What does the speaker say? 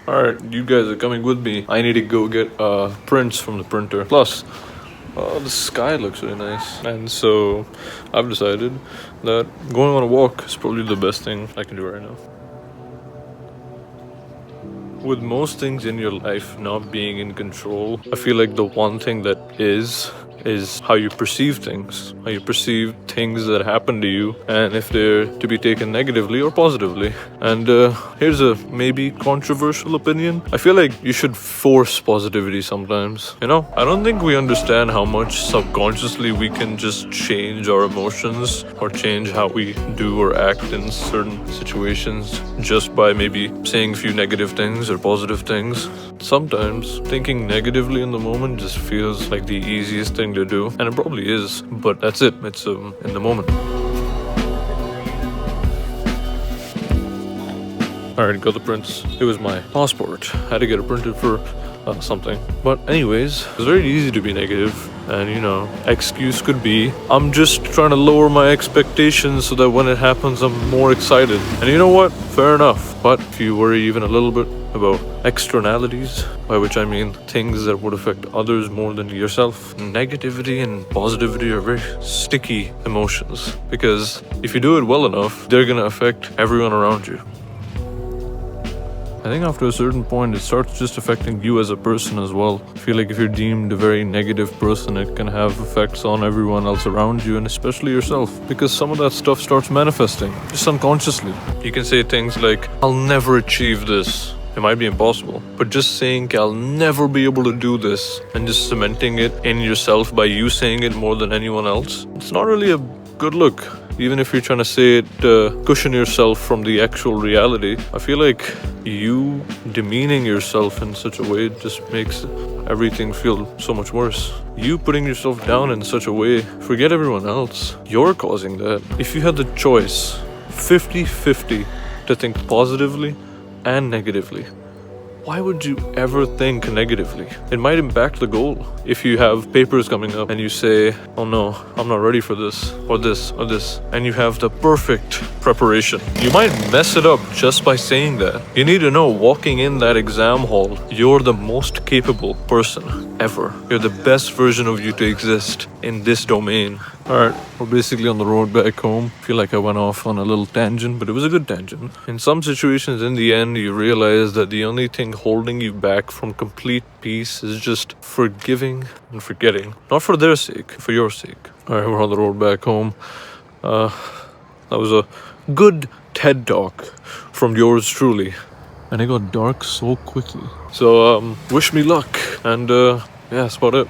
Alright, you guys are coming with me. I need to go get prints from the printer. Plus, the sky looks really nice. And so I've decided that going on a walk is probably the best thing I can do right now. With most things in your life not being in control, I feel like the one thing that is how you perceive things, how you perceive things that happen to you, and if they're to be taken negatively or positively. And here's a maybe controversial opinion. I feel like you should force positivity sometimes. You know, I don't think we understand how much subconsciously we can just change our emotions or change how we do or act in certain situations just by maybe saying a few negative things or positive things. Sometimes thinking negatively in the moment just feels like the easiest thing to do, and it probably is, but that's it. It's in the moment. Alright, got the prints. It was my passport. Had to get it printed for something. But anyways, it's very easy to be negative, and you know, excuse could be I'm just trying to lower my expectations so that when it happens I'm more excited. And you know what? Fair enough. But if you worry even a little bit about externalities, by which I mean things that would affect others more than yourself, negativity and positivity are very sticky emotions, because if you do it well enough, they're gonna affect everyone around you. I think after a certain point, it starts just affecting you as a person as well. I feel like if you're deemed a very negative person, it can have effects on everyone else around you, and especially yourself, because some of that stuff starts manifesting just unconsciously. You can say things like, I'll never achieve this. It might be impossible, but just saying I'll never be able to do this and just cementing it in yourself by you saying it more than anyone else, it's not really a good look. Even if you're trying to say it, cushion yourself from the actual reality, I feel like you demeaning yourself in such a way just makes everything feel so much worse. You putting yourself down in such a way, forget everyone else. You're causing that. If you had the choice, 50-50, to think positively and negatively, why would you ever think negatively? It might impact the goal. If you have papers coming up and you say, oh no, I'm not ready for this, or this, or this, and you have the perfect preparation, you might mess it up just by saying that. You need to know, walking in that exam hall, you're the most capable person ever. You're the best version of you to exist in this domain. Alright, we're basically on the road back home. Feel like I went off on a little tangent, but it was a good tangent. In some situations, in the end, you realize that the only thing holding you back from complete peace is just forgiving and forgetting. Not for their sake, for your sake. Alright, we're on the road back home. That was a good TED Talk from yours truly. And it got dark so quickly. So, wish me luck, and yeah, that's about it.